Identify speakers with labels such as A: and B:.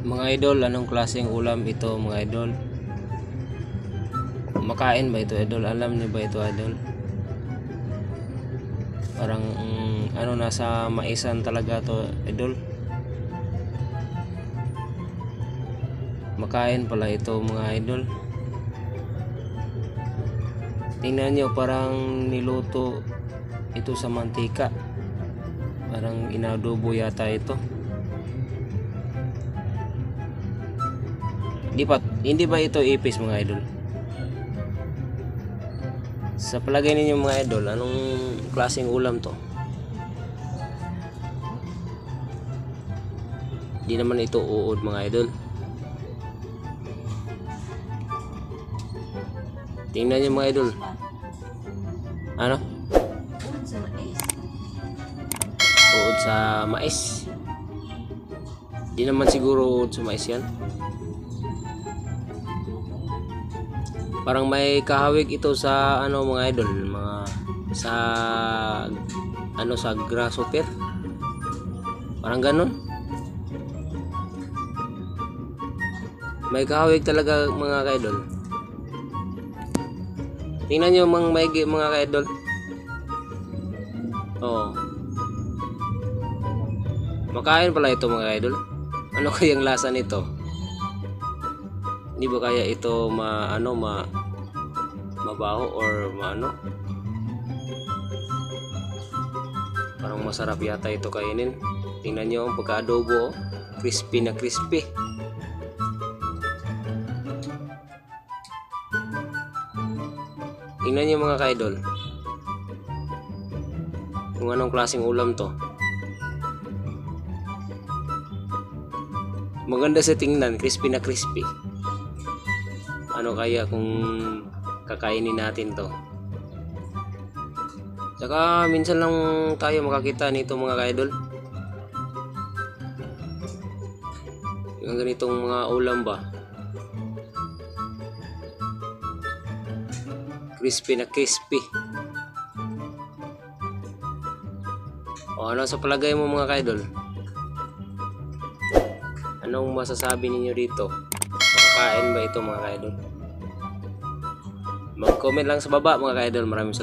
A: Mga idol, anong klaseng ulam ito mga idol? Makain ba ito idol? Alam niyo ba ito idol? Parang nasa maisan talaga to idol. Makain pala ito mga idol. Tingnan nyo, parang niluto ito sa mantika. Parang inadobo yata ito. Hindi ba ito ipis mga idol? Sa palagay ninyo mga idol, anong klaseng ulam to? Di naman ito uod mga idol. Tingnan nyo mga idol. Ano?
B: Uod sa mais.
A: Uod sa mais. Di naman siguro uod sa mais yan. Parang may kahawig ito sa mga idol, sa sa grasshopper. Parang ganun. May kahawig talaga mga idol. Tingnan nyo maigi mga idol. Oh. Makain pala ito mga idol. Ano kayang lasa nito? Hindi ba kaya ito mabaho or parang masarap yata ito kainin. Tingnan nyo ang pagka-adobo, crispy na crispy. Tingnan nyo mga ka-idol kung anong klaseng ulam to. Maganda sa tingnan, crispy na crispy. Ano kaya kung kakainin natin to? Saka minsan lang tayo makakita nito mga ka-idol. Yung ganitong mga ulam ba? Crispy na crispy. O ano sa palagay mo mga ka-idol? Anong masasabi ninyo dito? Makakain ba ito mga ka-idol? Mag-comment lang sa baba mga ka-idol. Maraming salamat.